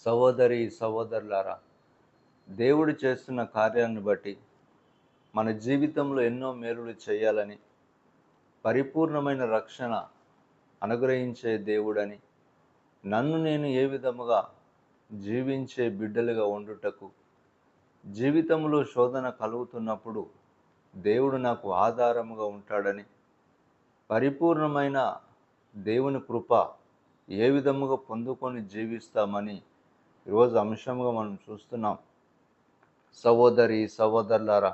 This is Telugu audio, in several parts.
సహోదరి సహోదరులారా, దేవుడు చేస్తున్న కార్యాన్ని బట్టి మన జీవితంలో ఎన్నో మేలులు చేయాలని, పరిపూర్ణమైన రక్షణ అనుగ్రహించే దేవుడని, నన్ను నేను ఏ విధముగా జీవించే బిడ్డలుగా ఉండుటకు, జీవితంలో శోధన కలుగుతున్నప్పుడు దేవుడు నాకు ఆధారముగా ఉంటాడని, పరిపూర్ణమైన దేవుని కృప ఏ విధముగా పొందుకొని జీవిస్తామని ఈరోజు అంశంగా మనం చూస్తున్నాం. సహోదరి సహోదరులారా,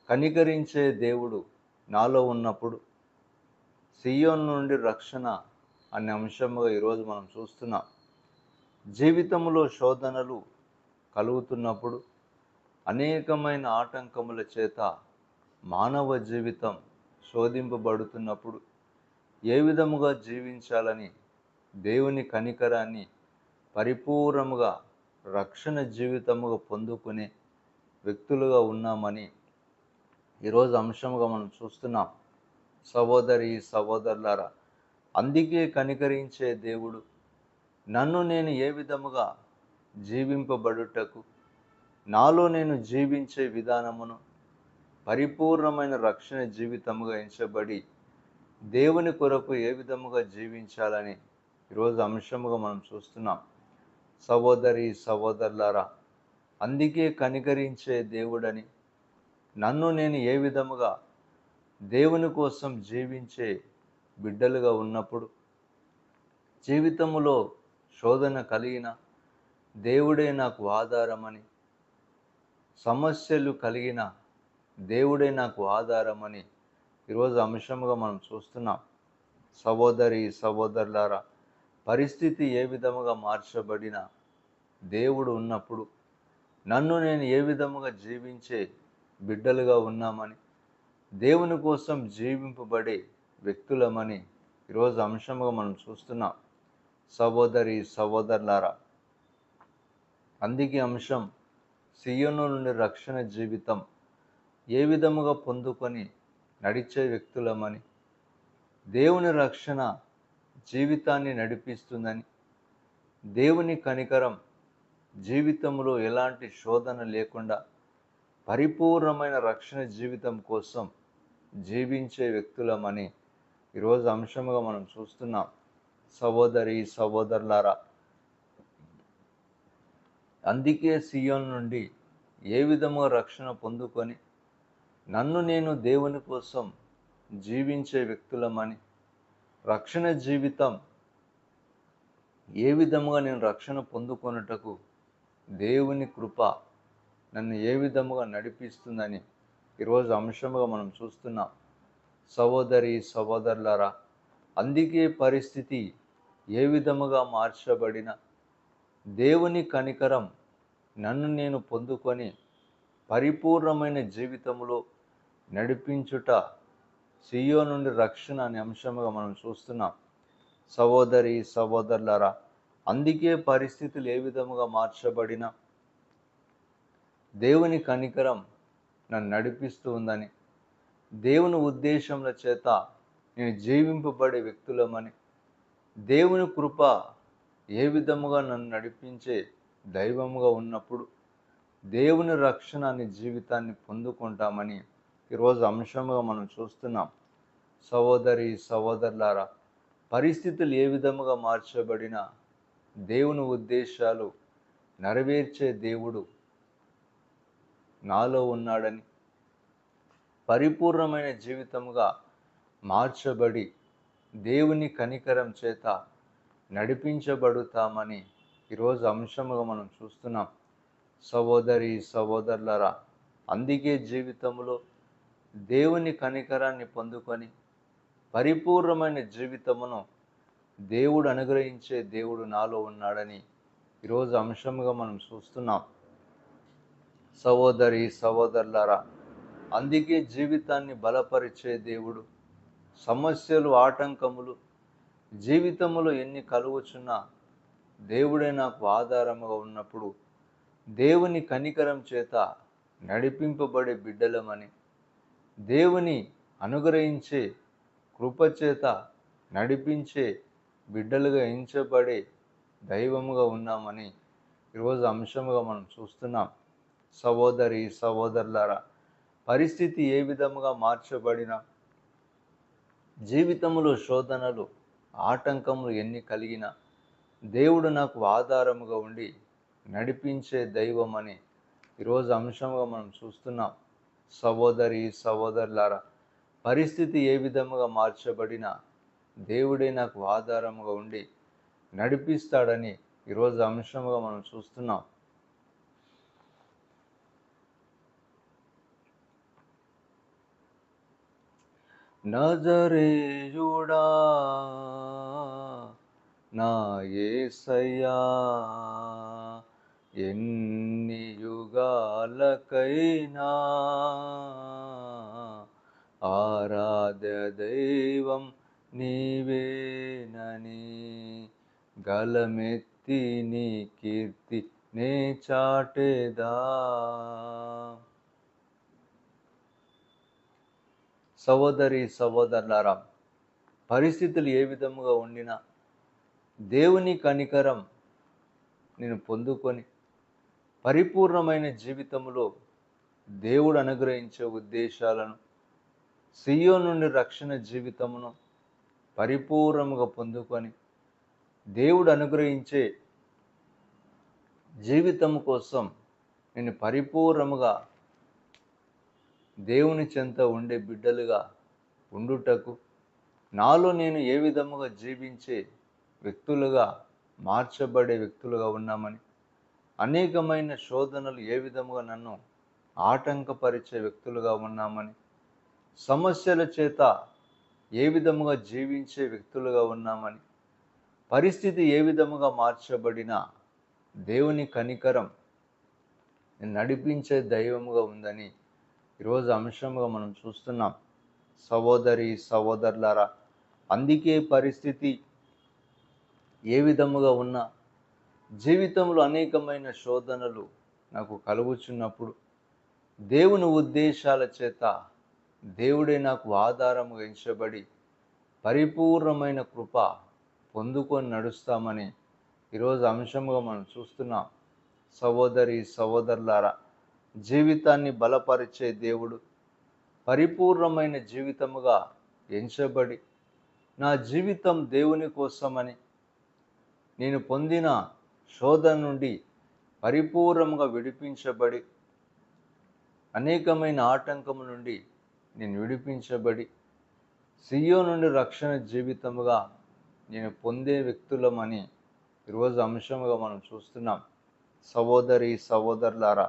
కనికరించే దేవుడు నాలో ఉన్నప్పుడు సియోను నుండి రక్షణ అనే అంశంగా ఈరోజు మనం చూస్తున్నాం. జీవితంలో శోధనలు కలుగుతున్నప్పుడు, అనేకమైన ఆటంకముల చేత మానవ జీవితం శోధింపబడుతున్నప్పుడు ఏ విధముగా జీవించాలని దేవుని కనికరాన్ని పరిపూర్ణముగా రక్షణ జీవితముగా పొందుకునే వ్యక్తులుగా ఉన్నామని ఈరోజు అంశంగా మనం చూస్తున్నాం. సహోదరి సహోదరులారా, అందుకే కనికరించే దేవుడు నన్ను నేను ఏ విధముగా జీవింపబడుటకు, నాలో నేను జీవించే విధానమును పరిపూర్ణమైన రక్షణ జీవితముగా ఎంచబడి దేవుని కొరకు ఏ విధముగా జీవించాలని ఈరోజు అంశముగా మనం చూస్తున్నాం. సహోదరి సహోదరులారా, అందుకే కనికరించే దేవుడని, నన్ను నేను ఏ విధముగా దేవుని కోసం జీవించే బిడ్డలుగా ఉన్నప్పుడు, జీవితములో శోధన కలిగిన దేవుడే నాకు ఆధారమని, సమస్యలు కలిగిన దేవుడే నాకు ఆధారమని ఈరోజు అంశముగా మనం చూస్తున్నాం. సహోదరి సహోదరులారా, పరిస్థితి ఏ విధముగా మార్చబడిన దేవుడు ఉన్నప్పుడు నన్ను నేను ఏ విధముగా జీవించే బిడ్డలుగా ఉన్నామని, దేవుని కోసం జీవింపబడే వ్యక్తులమని ఈరోజు అంశముగా మనం చూస్తున్నాం. సహోదరి సహోదరులారా, అందుకే అంశం సియోను నుండి రక్షణ జీవితం ఏ విధముగా పొందుకొని నడిచే వ్యక్తులమని, దేవుని రక్షణ జీవితాన్ని నడిపిస్తుందని, దేవుని కనికరం జీవితంలో ఎలాంటి శోధన లేకుండా పరిపూర్ణమైన రక్షణ జీవితం కోసం జీవించే వ్యక్తులమని ఈరోజు అంశముగా మనం చూస్తున్నాం. సహోదరి సహోదరులారా, అందుకే సియోను నుండి ఏ విధముగా రక్షణ పొందుకొని నన్ను నేను దేవుని కోసం జీవించే వ్యక్తులమని, రక్షణ జీవితం ఏ విధముగా నేను రక్షణ పొందుకొనుటకు దేవుని కృప నన్ను ఏ విధముగా నడిపిస్తుందని ఈరోజు అంశముగా మనం చూస్తున్నాం. సహోదరి సహోదరులారా, అందుకే పరిస్థితి ఏ విధముగా మార్చబడిన దేవుని కనికరం నన్ను నేను పొందుకొని పరిపూర్ణమైన జీవితంలో నడిపించుట సియోను నుండి రక్షణ అనే అంశముగా మనం చూస్తున్నాం. సహోదరి సహోదరులారా, అందుకే పరిస్థితులు ఏ విధముగా మార్చబడిన దేవుని కనికరం నన్ను నడిపిస్తూ ఉందని, దేవుని ఉద్దేశముల చేత నేను జీవింపబడే వ్యక్తులమని, దేవుని కృప ఏ విధముగా నన్ను నడిపించే దైవముగా ఉన్నప్పుడు దేవుని రక్షణ అనే జీవితాన్ని పొందుకుంటామని ఈరోజు అంశముగా మనం చూస్తున్నాం. సహోదరి సహోదరులారా, పరిస్థితులు ఏ విధముగా మార్చబడిన దేవుని ఉద్దేశాలు నెరవేర్చే దేవుడు నాలో ఉన్నాడని, పరిపూర్ణమైన జీవితముగా మార్చబడి దేవుని కనికరం చేత నడిపించబడుతామని ఈరోజు అంశముగా మనం చూస్తున్నాం. సహోదరి సహోదరులారా, అందుకే జీవితంలో దేవుని కనికరాన్ని పొందుకొని పరిపూర్ణమైన జీవితమును దేవుడు అనుగ్రహించే దేవుడు నాలో ఉన్నాడని ఈరోజు అంశముగా మనం చూస్తున్నాం. సహోదరి సహోదరులారా, అందుకే జీవితాన్ని బలపరిచే దేవుడు, సమస్యలు ఆటంకములు జీవితంలో ఎన్ని కలుగుచున్నా దేవుడే నాకు ఆధారముగా ఉన్నప్పుడు దేవుని కనికరం చేత నడిపింపబడే బిడ్డలమని, దేవుని అనుగ్రహించే కృపచేత నడిపించే బిడ్డలుగా ఎంచబడే దైవముగా ఉన్నామని ఈరోజు అంశముగా మనం చూస్తున్నాం. సహోదరి సహోదరులారా, పరిస్థితి ఏ విధముగా మార్చబడిన, జీవితంలో శోధనలు ఆటంకములు ఎన్ని కలిగిన, దేవుడు నాకు ఆధారముగా ఉండి నడిపించే దైవం అని ఈరోజు అంశంగా మనం చూస్తున్నాం. సహోదరి సహోదరులారా, పరిస్థితి ఏ విధముగా మార్చబడినా దేవుడే నాకు ఆధారముగా ఉండి నడిపిస్తాడని ఈరోజు అంశంగా మనం చూస్తున్నాం. నజరేయుడా నా యేసయ్యా, ఎన్ని యుగాలకైనా ఆరాధ్య దైవం నీవేనని గలమెత్తి నీ కీర్తి నే చాటేదా. సహోదరి సహోదరులారా, పరిస్థితులు ఏ విధముగా ఉండినా దేవుని కనికరం నేను పొందుకొని పరిపూర్ణమైన జీవితంలో దేవుడు అనుగ్రహించే ఉద్దేశాలను, సియోను నుండి రక్షణ జీవితమును పరిపూర్ణముగా పొందుకొని దేవుడు అనుగ్రహించే జీవితం కోసం నేను పరిపూర్ణముగా దేవుని చెంత ఉండే బిడ్డలుగా ఉండుటకు, నాలో నేను ఏ విధముగా జీవించే వ్యక్తులుగా మార్చబడే వ్యక్తులుగా ఉన్నామని, అనేకమైన శోధనలు ఏ విధముగా నన్ను ఆటంకపరిచే వ్యక్తులుగా ఉన్నామని, సమస్యల చేత ఏ విధముగా జీవించే వ్యక్తులుగా ఉన్నామని, పరిస్థితి ఏ విధముగా మార్చబడినా దేవుని కనికరం నడిపించే దైవముగా ఉందని ఈరోజు అంశంగా మనం చూస్తున్నాం. సహోదరి సహోదరులారా, అందుకే పరిస్థితి ఏ విధముగా ఉన్నా, జీవితంలో అనేకమైన శోధనలు నాకు కలుగుచున్నప్పుడు దేవుని ఉద్దేశాల చేత దేవుడే నాకు ఆధారముగా ఎంచబడి పరిపూర్ణమైన కృప పొందుకొని నడుస్తామని ఈరోజు అంశంగా మనం చూస్తున్నాం. సహోదరి సహోదరులారా, జీవితాన్ని బలపరిచే దేవుడు పరిపూర్ణమైన జీవితముగా ఎంచబడి, నా జీవితం దేవుని కోసమని, నేను పొందిన శోధన నుండి పరిపూర్ణంగా విడిపించబడి, అనేకమైన ఆటంకము నుండి నేను విడిపించబడి, సియోను నుండి రక్షణ జీవితముగా నేను పొందే వ్యక్తులమని ఈరోజు అంశముగా మనం చూస్తున్నాం. సహోదరి సహోదరులారా,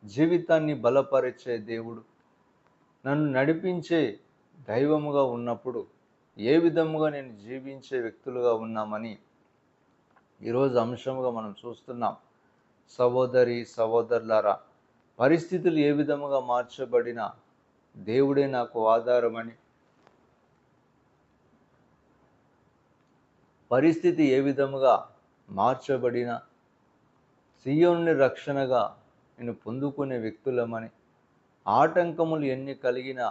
జీవితాన్ని బలపరిచే దేవుడు నన్ను నడిపించే దైవముగా ఉన్నప్పుడు ఏ విధముగా నేను జీవించే వ్యక్తులుగా ఉన్నామని ఈరోజు అంశముగా మనం చూస్తున్నాం. సహోదరి సహోదరులారా, పరిస్థితులు ఏ విధముగా మార్చబడినా దేవుడే నాకు ఆధారమని, పరిస్థితి ఏ విధముగా మార్చబడినా సియోనుని రక్షణగా నేను పొందుకునే వ్యక్తులమని, ఆటంకములు ఎన్ని కలిగినా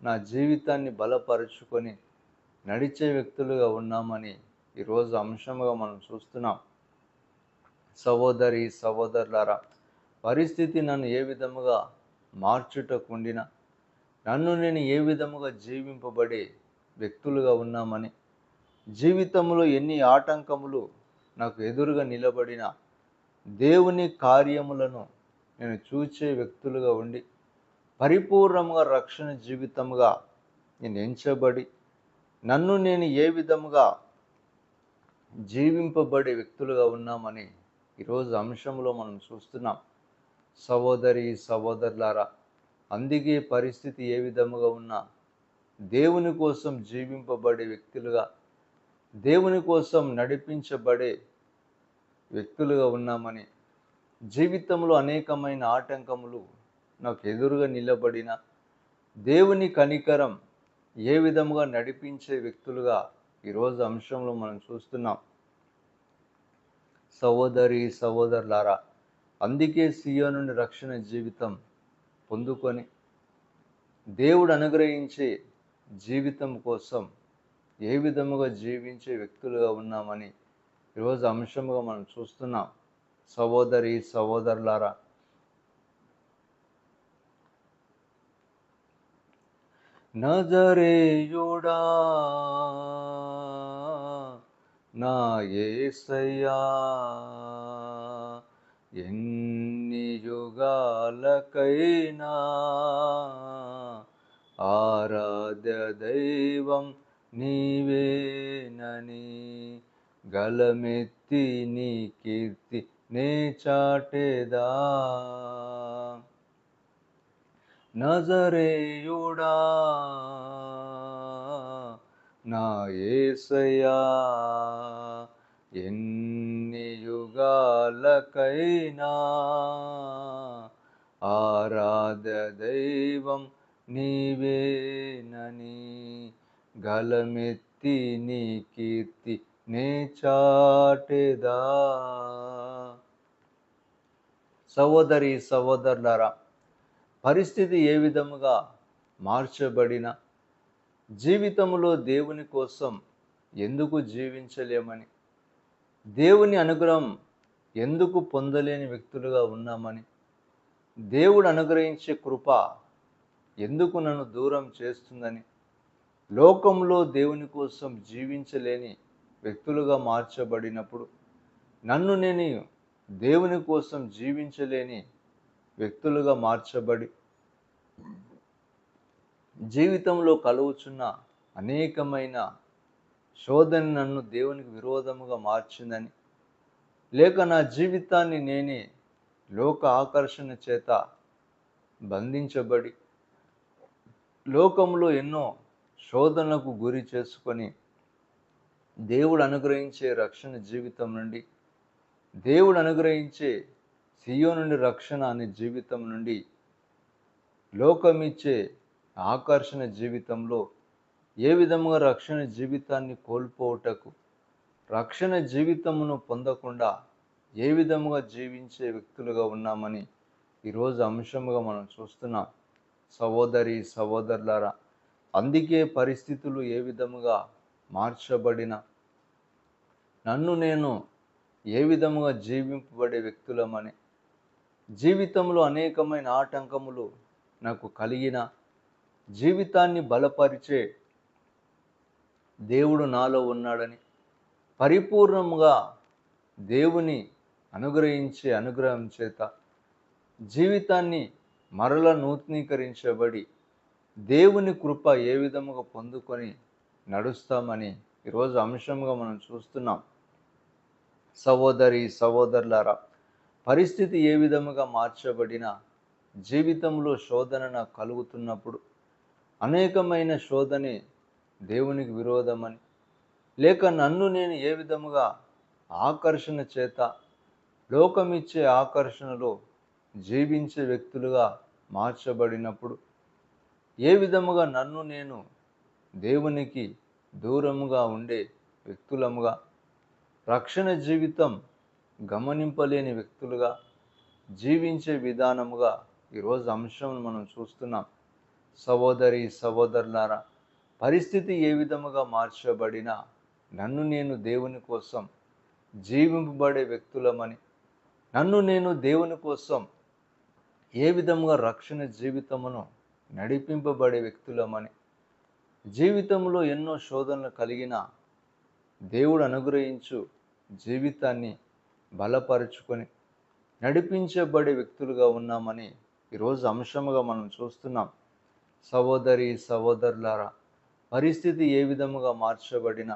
నా జీవితాన్ని బలపరుచుకొని నడిచే వ్యక్తులుగా ఉన్నామని ఈరోజు అంశముగా మనం చూస్తున్నాం. సహోదరి సహోదరులారా, పరిస్థితి నన్ను ఏ విధముగా మార్చుటకుండినా, నన్ను నేను ఏ విధముగా జీవింపబడే వ్యక్తులుగా ఉన్నామని, జీవితంలో ఎన్ని ఆటంకములు నాకు ఎదురుగా నిలబడిన దేవుని కార్యములను నేను చూచే వ్యక్తులుగా ఉండి పరిపూర్ణంగా రక్షణ జీవితంగా నేను ఎంచబడి, నన్ను నేను ఏ విధముగా జీవింపబడే వ్యక్తులుగా ఉన్నామని ఈరోజు అంశంలో మనం చూస్తున్నాం. సహోదరి సహోదరులారా, అందుకే పరిస్థితి ఏ విధముగా ఉన్నా దేవుని కోసం జీవింపబడే వ్యక్తులుగా, దేవుని కోసం నడిపించబడే వ్యక్తులుగా ఉన్నామని, జీవితంలో అనేకమైన ఆటంకములు నాకు ఎదురుగా నిలబడిన దేవుని కనికరం ఏ విధముగా నడిపించే వ్యక్తులుగా ఈరోజు అంశంలో మనం చూస్తున్నాం. సహోదరి సహోదరులారా, అందుకే సియోను నుండి రక్షణ జీవితం పొందుకొని దేవుడు అనుగ్రహించే జీవితం కోసం ఏ విధముగా జీవించే వ్యక్తులుగా ఉన్నామని ఈరోజు అంశముగా మనం చూస్తున్నాం. సహోదరి సహోదరులారా, నజరేయుడా నా యేసయ్యా, ఎన్ని యుగాలకైనా ఆరాధ్య దైవం నీవేనని గలమెత్తి నీ కీర్తి నే చాటెదా. నజరేయుడా నా యేసయ్యా, ఎన్ని యుగాలకైనా ఆరాధ్య దైవం నీవేనని గలమెత్తి నీ కీర్తి నే చాటెదా. సహోదరి సహోదరులారా, పరిస్థితి ఏ విధముగా మార్చబడిన జీవితంలో దేవుని కోసం ఎందుకు జీవించలేమని, దేవుని అనుగ్రహం ఎందుకు పొందలేని వ్యక్తులుగా ఉన్నామని, దేవుడు అనుగ్రహించే కృప ఎందుకు నన్ను దూరం చేస్తుందని, లోకంలో దేవుని కోసం జీవించలేని వ్యక్తులుగా మార్చబడినప్పుడు నన్ను నేను దేవుని కోసం జీవించలేని వ్యక్తులుగా మార్చబడి జీవితంలో కలుగుచున్న అనేకమైన శోధన నన్ను దేవునికి విరోధముగా మార్చిందని, లేక నా జీవితాన్ని నేనే లోక ఆకర్షణ చేత బంధించబడి లోకంలో ఎన్నో శోధనలకు గురి చేసుకొని దేవుడు అనుగ్రహించే రక్షణ జీవితం నుండి, దేవుడు అనుగ్రహించే సియోను నుండి రక్షణ అనే జీవితం నుండి లోకమిచ్చే ఆకర్షణ జీవితంలో ఏ విధముగా రక్షణ జీవితాన్ని కోల్పోవుటకు, రక్షణ జీవితమును పొందకుండా ఏ విధముగా జీవించే వ్యక్తులుగా ఉన్నామని ఈరోజు అంశముగా మనం చూస్తున్నాం. సహోదరి సహోదరులారా, అందుకే పరిస్థితులు ఏ విధముగా మార్చబడిన నన్ను నేను ఏ విధముగా జీవింపబడే వ్యక్తులమని, జీవితంలో అనేకమైన ఆటంకములు నాకు కలిగిన జీవితాన్ని బలపరిచే దేవుడు నాలో ఉన్నాడని, పరిపూర్ణముగా దేవుని అనుగ్రహించే అనుగ్రహం చేత జీవితాన్ని మరల నూతనీకరించబడి దేవుని కృప ఏ విధముగా పొందుకొని నడుస్తామని ఈరోజు అంశంగా మనం చూస్తున్నాం. సహోదరి సహోదరులారా, పరిస్థితి ఏ విధముగా మార్చబడిన జీవితంలో శోధన నాకు కలుగుతున్నప్పుడు అనేకమైన శోధనే దేవునికి విరోధమని, లేక నన్ను నేను ఏ విధముగా ఆకర్షణ చేత లోకమిచ్చే ఆకర్షణలో జీవించే వ్యక్తులుగా మార్చబడినప్పుడు ఏ విధముగా నన్ను నేను దేవునికి దూరముగా ఉండే వ్యక్తులముగా, రక్షణ జీవితం గమనింపలేని వ్యక్తులుగా జీవించే విధానముగా ఈరోజు అంశం మనం చూస్తున్నాం. సహోదరి సహోదరులారా, పరిస్థితి ఏ విధముగా మార్చబడినా నన్ను నేను దేవుని కోసం జీవింపబడే వ్యక్తులమని, నన్ను నేను దేవుని కోసం ఏ విధముగా రక్షణ జీవితమును నడిపింపబడే వ్యక్తులమని, జీవితంలో ఎన్నో శోధనలు కలిగిన దేవుడు అనుగ్రహించు జీవితాన్ని బలపరుచుకొని నడిపించబడే వ్యక్తులుగా ఉన్నామని ఈరోజు అంశముగా మనం చూస్తున్నాం. సహోదరి సహోదరులారా, పరిస్థితి ఏ విధముగా మార్చబడిన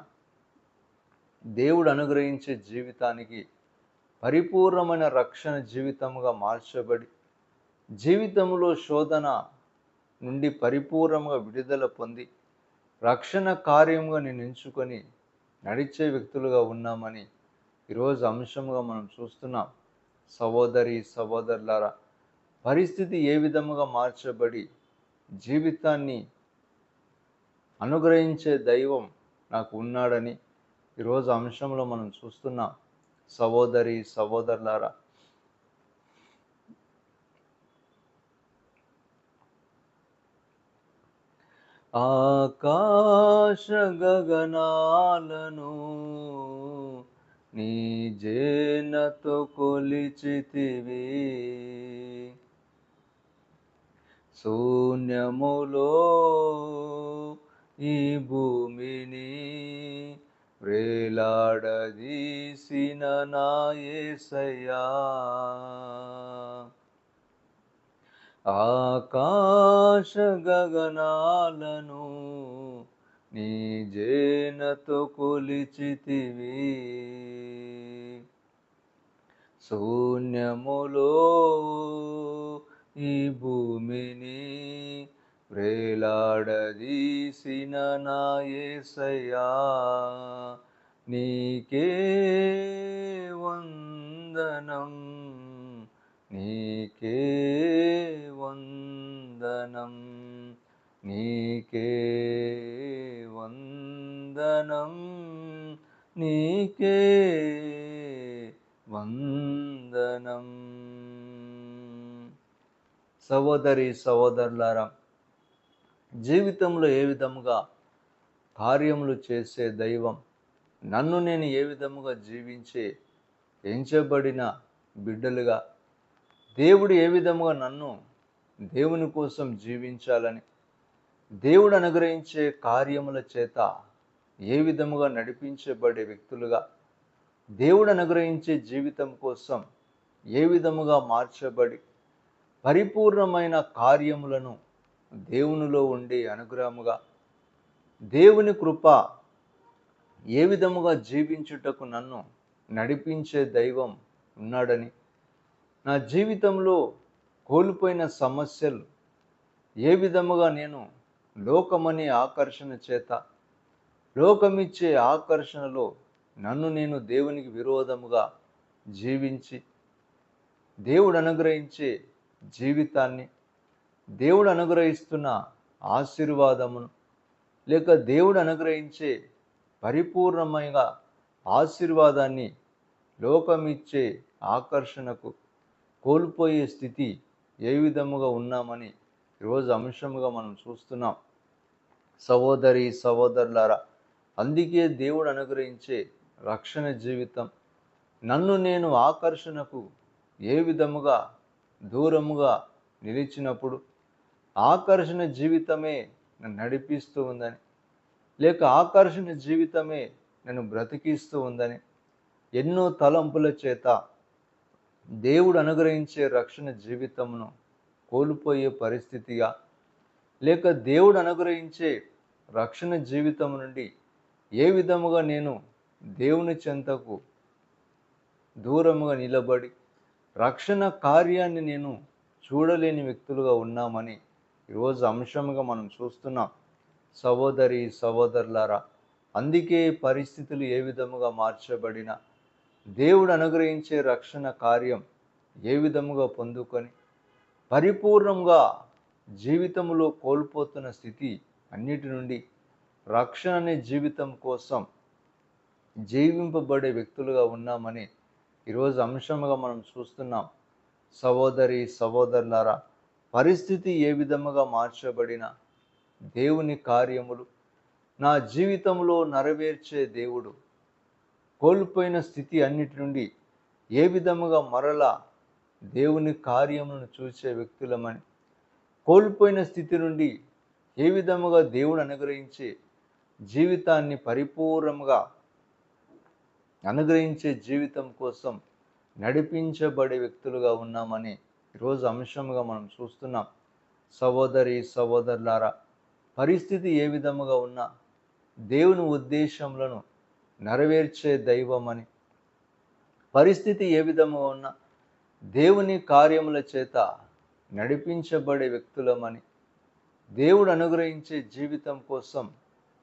దేవుడు అనుగ్రహించే జీవితానికి పరిపూర్ణమైన రక్షణ జీవితముగా మార్చబడి జీవితంలో శోధన నుండి పరిపూర్ణంగా విడుదల పొంది రక్షణ కార్యముగా నేను ఎంచుకొని నడిచే వ్యక్తులుగా ఉన్నామని ఈరోజు అంశముగా మనం చూస్తున్నాం. సహోదరి సహోదరులారా, పరిస్థితి ఏ విధముగా మార్చబడి జీవితాన్ని అనుగ్రహించే దైవం నాకు ఉన్నాడని ఈరోజు అంశంలో మనం చూస్తున్నాం. సహోదరి సహోదరులారా, ఆకాశ గగనాలను నీ జేనతో కొలిచితివి. శూన్యములో ఈ భూమిని వేలాడదీసిన నా యేసయ్యా, ఆకాశ గగనాలను నీ జేనతో కొలిచితివి. శూన్యములో ఈ భూమిని వేలాడదీసిన నా యేసయ్యా, నీకే వందనం, నీకే వందనం, నీకే వందనం, నీకే వందనం. సహోదరి సహోదరులారా, జీవితంలో ఏ విధముగా కార్యములు చేసే దైవం, నన్ను నేను ఏ విధముగా జీవించే ఎంచబడిన బిడ్డలుగా, దేవుడు ఏ విధముగా నన్ను దేవుని కోసం జీవించాలని, దేవుడు అనుగ్రహించే కార్యముల చేత ఏ విధముగా నడిపించబడే వ్యక్తులుగా, దేవుడు అనుగ్రహించే జీవితం కోసం ఏ విధముగా మార్చబడి పరిపూర్ణమైన కార్యములను దేవునిలో ఉండే అనుగ్రహముగా, దేవుని కృప ఏ విధముగా జీవించుటకు నన్ను నడిపించే దైవం ఉన్నాడని, నా జీవితంలో కోల్పోయిన సమస్యలు ఏ విధముగా నేను లోకమనే ఆకర్షణ చేత, లోకమిచ్చే ఆకర్షణలో నన్ను నేను దేవునికి విరోధముగా జీవించి, దేవుడు అనుగ్రహించే జీవితాన్ని, దేవుడు అనుగ్రహిస్తున్న ఆశీర్వాదమును, లేక దేవుడు అనుగ్రహించే పరిపూర్ణమైన ఆశీర్వాదాన్ని లోకమిచ్చే ఆకర్షణకు కోల్పోయే స్థితి ఏ విధముగా ఉన్నామని ఈరోజు అంశముగా మనం చూస్తున్నాం. సహోదరి సహోదరులారా, అందుకే దేవుడు అనుగ్రహించే రక్షణ జీవితం, నన్ను నేను ఆకర్షణకు ఏ విధముగా దూరముగా నిలిచినప్పుడు ఆకర్షణ జీవితమే నన్ను నడిపిస్తూ ఉందని, లేక ఆకర్షణ జీవితమే నన్ను బ్రతికిస్తూ ఉందని, ఎన్నో తలంపుల చేత దేవుడు అనుగ్రహించే రక్షణ జీవితమును కోల్పోయే పరిస్థితిగా, లేక దేవుడు అనుగ్రహించే రక్షణ జీవితం నుండి ఏ విధముగా నేను దేవుని చెంతకు దూరముగా నిలబడి రక్షణ కార్యాన్ని నేను చూడలేని వ్యక్తులుగా ఉన్నామని ఈరోజు అంశంగా మనం చూస్తున్నాం. సహోదరి సహోదరులారా, అందుకే పరిస్థితులు ఏ విధముగా మార్చబడినా దేవుడు అనుగ్రహించే రక్షణ కార్యం ఏ విధముగా పొందుకొని పరిపూర్ణంగా జీవితంలో కోల్పోతున్న స్థితి అన్నిటి నుండి రక్షణ అనే జీవితం కోసం జీవింపబడే వ్యక్తులుగా ఉన్నామని ఈరోజు అంశముగా మనం చూస్తున్నాం. సహోదరి సహోదరులారా, పరిస్థితి ఏ విధముగా మార్చబడిన దేవుని కార్యములు నా జీవితంలో నెరవేర్చే దేవుడు కోల్పోయిన స్థితి అన్నిటి నుండి ఏ విధముగా మరలా దేవుని కార్యములను చూసే వ్యక్తులమని, కోల్పోయిన స్థితి నుండి ఏ విధముగా దేవుడు అనుగ్రహించే జీవితాన్ని పరిపూర్ణంగా అనుగ్రహించే జీవితం కోసం నడిపించబడే వ్యక్తులుగా ఉన్నామని ఈరోజు అంశంగా మనం చూస్తున్నాం. సహోదరి సహోదరులారా, పరిస్థితి ఏ విధముగా ఉన్నా దేవుని ఉద్దేశములను నెరవేర్చే దైవమని, పరిస్థితి ఏ విధముగా ఉన్నా దేవుని కార్యముల చేత నడిపించబడే వ్యక్తులమని, దేవుడు అనుగ్రహించే జీవితం కోసం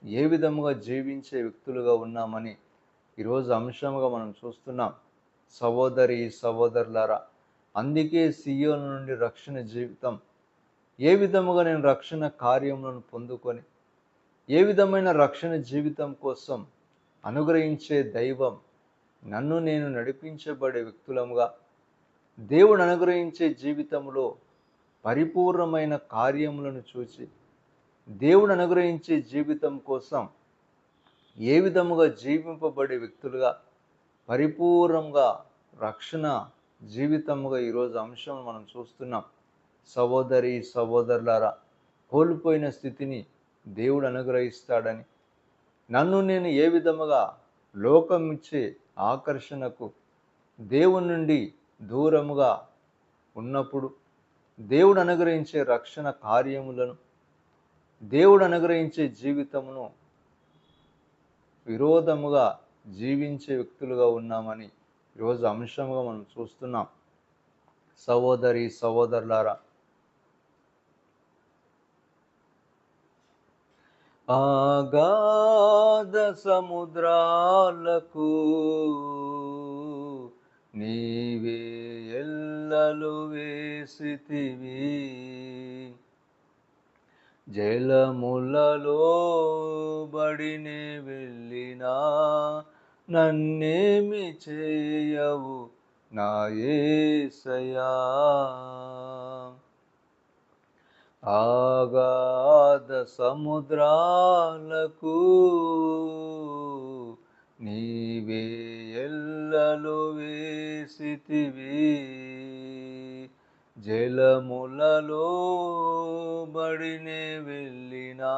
ఏ విధముగా జీవించే వ్యక్తులుగా ఉన్నామని ఈరోజు అంశంగా మనం చూస్తున్నాం. సహోదరి సహోదరులారా, అందుకే సియోను నుండి రక్షణ జీవితం, ఏ విధముగా నేను రక్షణ కార్యములను పొందుకొని ఏ విధమైన రక్షణ జీవితం కోసం అనుగ్రహించే దైవం నన్ను నేను నడిపించబడే వ్యక్తులముగా, దేవుడు అనుగ్రహించే జీవితంలో పరిపూర్ణమైన కార్యములను చూసి దేవుడు అనుగ్రహించే జీవితం కోసం ఏ విధముగా జీవింపబడే వ్యక్తులుగా, పరిపూర్ణంగా రక్షణ జీవితముగా ఈరోజు అంశం మనం చూస్తున్నాం. సహోదరి సహోదరులారా, కోల్పోయిన స్థితిని దేవుడు అనుగ్రహిస్తాడని, నన్ను నేను ఏ విధముగా లోకం ఇచ్చే ఆకర్షణకు దేవుని నుండి దూరముగా ఉన్నప్పుడు దేవుడు అనుగ్రహించే రక్షణ కార్యములను, దేవుడు అనుగ్రహించే జీవితమును విరోధముగా జీవించే వ్యక్తులుగా ఉన్నామని ఈరోజు అంశంగా మనం చూస్తున్నాం. సహోదరి సహోదరులారా, అగాధ సముద్రాలకు నీవే ఎల్లలు వేసితివి, జలములలో బడినే వెళ్ళినా నన్నేమి చేయవు నా యేసయ్యా. అగాధ సముద్రాలకు నీవే ఎల్లలు వేసితివి, జలములలో బడినే వెళ్ళినా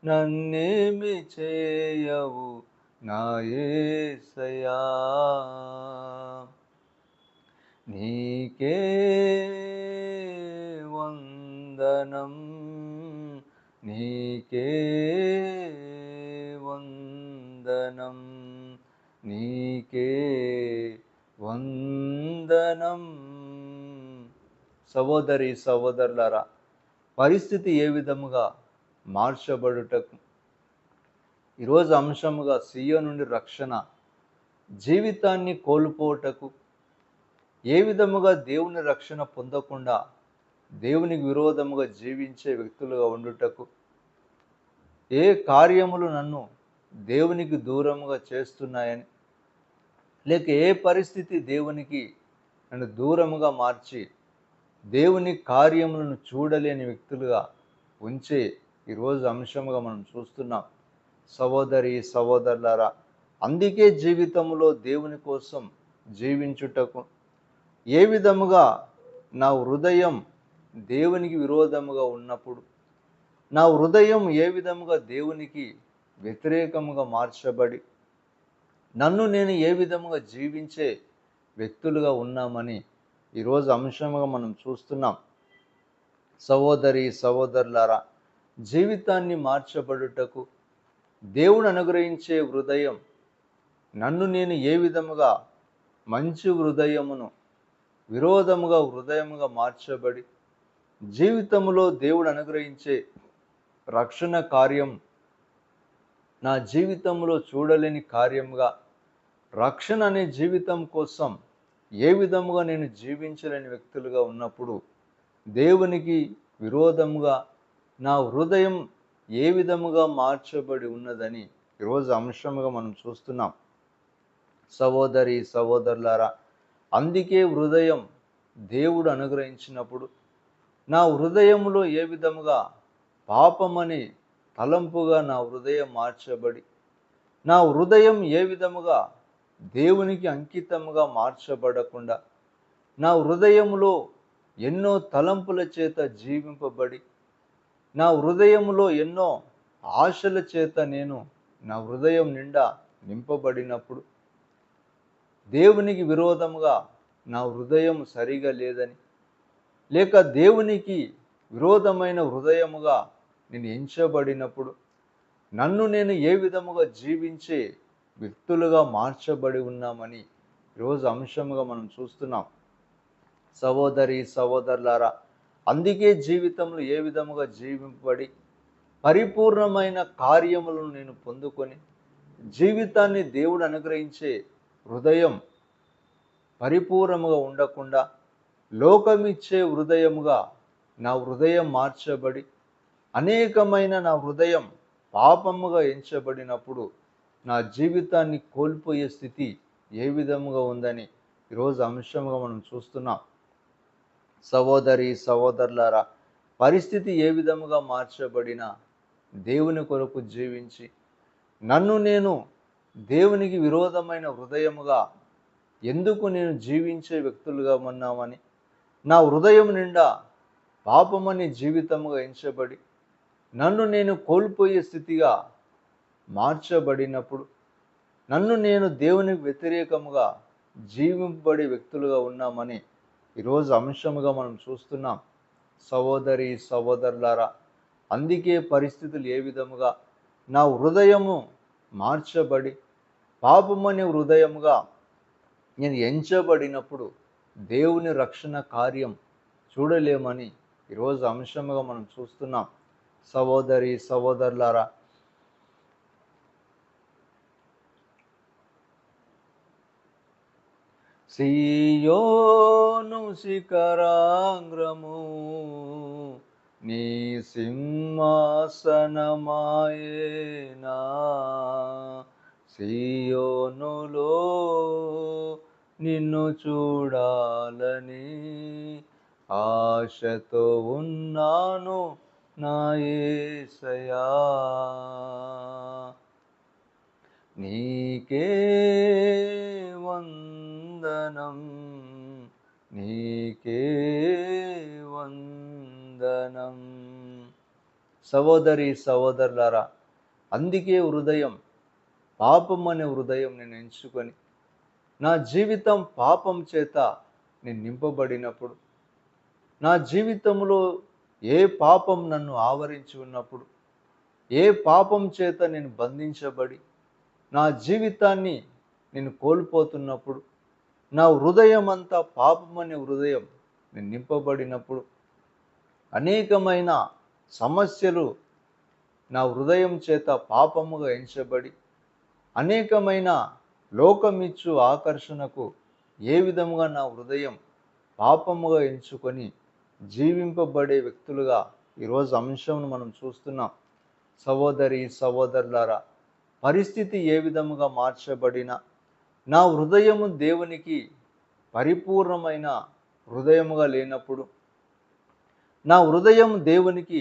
నన్నేమి చేయవు నా యేసయ్యా. నీకే వందనం, నీకే వందనం, నీకే వందనం. సహోదరి సహోదరులారా, పరిస్థితి ఏ విధముగా మార్చబడుటకు ఈరోజు అంశముగా సియోను నుండి రక్షణ జీవితాన్ని కోల్పోటకు, ఏ విధముగా దేవుని రక్షణ పొందకుండా దేవునికి విరోధముగా జీవించే వ్యక్తులుగా ఉండుటకు, ఏ కార్యములు నన్ను దేవునికి దూరముగా చేస్తున్నాయని, లేక ఏ పరిస్థితి దేవునికి నన్ను దూరముగా మార్చి దేవుని కార్యములను చూడలేని వ్యక్తులుగా ఉంచే ఈరోజు అంశముగా మనం చూస్తున్నాం. సహోదరి సహోదరులారా, అందుకే జీవితంలో దేవుని కోసం జీవించుటకు, ఏ విధముగా నా హృదయం దేవునికి విరోధముగా ఉన్నప్పుడు, నా హృదయం ఏ విధముగా దేవునికి వ్యతిరేకముగా మార్చబడి నన్ను నేను ఏ విధముగా జీవించే వ్యక్తులుగా ఉన్నామని ఈరోజు అంశముగా మనం చూస్తున్నాం. సహోదరి సహోదరులారా, జీవితాన్ని మార్చబడుటకు దేవుడు అనుగ్రహించే హృదయం, నన్ను నేను ఏ విధముగా మంచి హృదయమును విరోధముగా హృదయముగా మార్చబడి జీవితంలో దేవుడు అనుగ్రహించే రక్షణ కార్యం నా జీవితంలో చూడలేని కార్యంగా, రక్షణ అనే జీవితం కోసం ఏ విధముగా నేను జీవించలేని వ్యక్తులుగా ఉన్నప్పుడు దేవునికి విరోధముగా నా హృదయం ఏ విధముగా మార్చబడి ఉన్నదని ఈరోజు అంశముగా మనం చూస్తున్నాం. సహోదరి సహోదరులారా, అందుకే హృదయం దేవుడు అనుగ్రహించినప్పుడు నా హృదయంలో ఏ విధముగా పాపమని తలంపుగా నా హృదయం మార్చబడి, నా హృదయం ఏ విధముగా దేవునికి అంకితముగా మార్చబడకుండా, నా హృదయంలో ఎన్నో తలంపుల చేత జీవింపబడి, నా హృదయంలో ఎన్నో ఆశల చేత నా హృదయం నిండా నింపబడినప్పుడు, దేవునికి విరోధముగా నా హృదయం సరిగా లేదని, లేక దేవునికి విరోధమైన హృదయముగా నేను ఎంచబడినప్పుడు, నన్ను నేను ఏ విధముగా జీవించే వ్యక్తులుగా మార్చబడి ఉన్నామని ఈరోజు అంశముగా మనం చూస్తున్నాం. సహోదరి సహోదరులారా, అందుకే జీవితంలో ఏ విధముగా జీవింపబడి పరిపూర్ణమైన కార్యములను నేను పొందుకొని జీవితాన్ని దేవుడు అనుగ్రహించే హృదయం పరిపూర్ణముగా ఉండకుండా లోకమిచ్చే హృదయముగా నా హృదయం మార్చబడి అనేకమైన నా హృదయం పాపముగా ఎంచబడినప్పుడు నా జీవితాన్ని కోల్పోయే స్థితి ఏ విధముగా ఉందని ఈరోజు అంశంగా మనం చూస్తున్నాం. సహోదరి సహోదరులారా, పరిస్థితి ఏ విధముగా మార్చబడినా దేవుని కొరకు జీవించి నన్ను నేను దేవునికి విరోధమైన హృదయముగా ఎందుకు నేను జీవించే వ్యక్తులుగా ఉన్నామని, నా హృదయం నిండా పాపమని జీవితముగా ఎంచబడి నన్ను నేను కోల్పోయే స్థితిగా మార్చబడినప్పుడు, నన్ను నేను దేవునికి వ్యతిరేకముగా జీవింపబడే వ్యక్తులుగా ఉన్నామని ఈరోజు అంశముగా మనం చూస్తున్నాం. సహోదరి సహోదరులారా, అందుకే పరిస్థితులు ఏ విధముగా నా హృదయము మార్చబడి పాపమనే హృదయముగా నేను ఎంచబడినప్పుడు దేవుని రక్షణ కార్యం చూడలేమని ఈరోజు అంశముగా మనం చూస్తున్నాం. సహోదరి సహోదరులారా, సీయోను శిఖరాంగ్రము నీ సింహాసనమాయేనా, సీయోనులో నిన్ను చూడాలని ఆశతో ఉన్నాను నా యేసయ్యా, నీకే వందనం, నీకే వందనం. సహోదరి సహోదరులారా, అందుకే హృదయం, పాపం అనే హృదయం నేను ఎంచుకొని నా జీవితం పాపం చేత నేను నింపబడినప్పుడు, నా జీవితంలో ఏ పాపం నన్ను ఆవరించి ఉన్నప్పుడు, ఏ పాపం చేత నేను బంధించబడి నా జీవితాన్ని నేను కోల్పోతున్నప్పుడు, నా హృదయం అంతా పాపమనే హృదయం నేను నింపబడినప్పుడు, అనేకమైన సమస్యలు నా హృదయం చేత పాపముగా ఎంచబడి, అనేకమైన లోకమిచ్చు ఆకర్షణకు ఏ విధముగా నా హృదయం పాపముగా ఎంచుకొని జీవింపబడే వ్యక్తులుగా ఈరోజు అంశంను మనం చూస్తున్నాం. సహోదరి సహోదరులారా, పరిస్థితి ఏ విధముగా మార్చబడినా నా హృదయము దేవునికి పరిపూర్ణమైన హృదయముగా లేనప్పుడు, నా హృదయం దేవునికి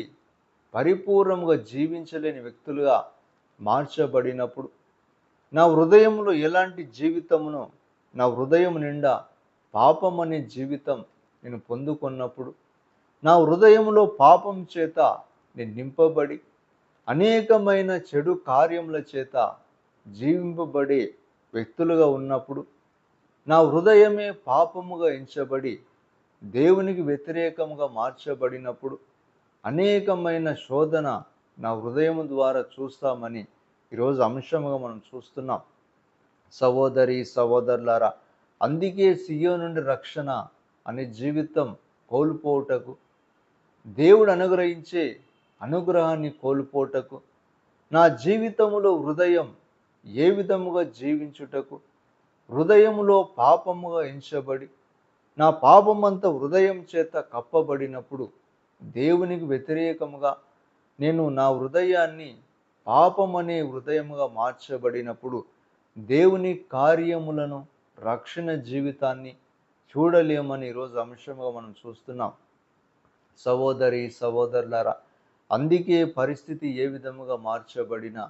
పరిపూర్ణముగా జీవించలేని వ్యక్తులుగా మార్చబడినప్పుడు, నా హృదయంలో ఎలాంటి జీవితమును, నా హృదయం నిండా పాపం అనే జీవితం నేను పొందుకున్నప్పుడు, నా హృదయంలో పాపం చేత నేను నింపబడి అనేకమైన చెడు కార్యముల చేత జీవింపబడే వ్యక్తులుగా ఉన్నప్పుడు, నా హృదయమే పాపముగా ఎంచబడి దేవునికి వ్యతిరేకముగా మార్చబడినప్పుడు అనేకమైన శోధన నా హృదయం ద్వారా చూస్తామని ఈరోజు అంశముగా మనం చూస్తున్నాం. సహోదరి సహోదరులారా, అందుకే సియోను నుండి రక్షణ అనే జీవితం కోల్పోవుటకు, దేవుడు అనుగ్రహించే అనుగ్రహాన్ని కోల్పోటకు, నా జీవితములో హృదయం ఏ విధముగా జీవించుటకు, హృదయములో పాపముగా ఎంచబడి నా పాపమంతా హృదయం చేత కప్పబడినప్పుడు, దేవునికి వ్యతిరేకముగా నేను నా హృదయాన్ని పాపమనే హృదయముగా మార్చబడినప్పుడు దేవుని కార్యములను, రక్షణ జీవితాన్ని చూడలేమని ఈరోజు అంశంగా మనం చూస్తున్నాం. సహోదరి సహోదరులారా, అందుకే పరిస్థితి ఏ విధముగా మార్చబడినా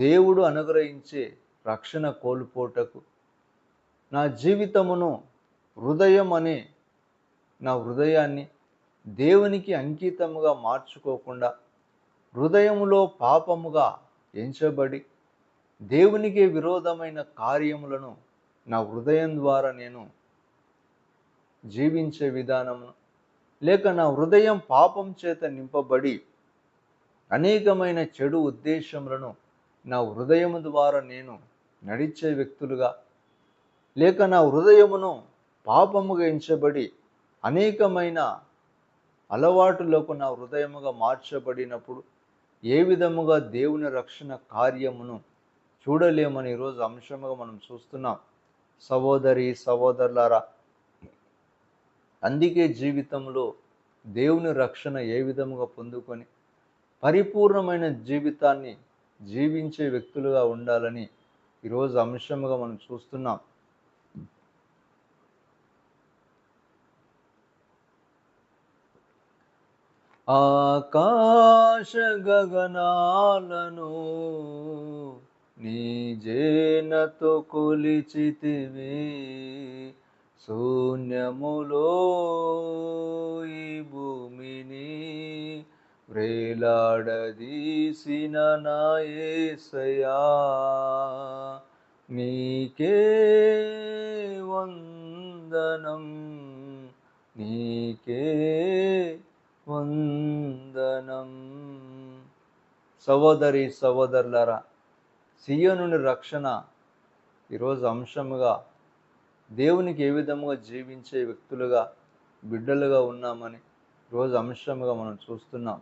దేవుడు అనుగ్రహించే రక్షణ కోల్పోటకు, నా జీవితమును, హృదయం అనే నా హృదయాన్ని దేవునికి అంకితముగా మార్చుకోకుండా హృదయములో పాపముగా ఎంచబడి దేవునికి విరోధమైన కార్యములను నా హృదయం ద్వారా నేను జీవించే విధానమును, లేక నా హృదయం పాపం చేత నింపబడి అనేకమైన చెడు ఉద్దేశములను నా హృదయము ద్వారా నేను నడిచే వ్యక్తులుగా, లేక నా హృదయమును పాపముగా ఎంచబడి అనేకమైన అలవాటులకు నా హృదయముగా మార్చబడినప్పుడు ఏ విధముగా దేవుని రక్షణ కార్యమును చూడలేమని ఈరోజు అంశముగా మనం చూస్తున్నాం. సహోదరి సహోదరులారా, అందుకే జీవితంలో దేవుని రక్షణ ఏ విధముగా పొందుకొని పరిపూర్ణమైన జీవితాన్ని జీవించే వ్యక్తులుగా ఉండాలని ఈరోజు అంశముగా మనం చూస్తున్నాం. ఆకాశ గగనాలను నీ జేనతో కొలిచితివి, శూన్యములో ఈ భూమిని వ్రేలాడదీసిన నా యేసయ్యా, నీకే వందనం, నీకే వందనం. సహోదరి సహోదరులారా, సియోను నుండి రక్షణ ఈరోజు అంశముగా దేవునికి ఏ విధముగా జీవించే వ్యక్తులుగా బిడ్డలుగా ఉన్నామని ఈరోజు అంశముగా మనం చూస్తున్నాం.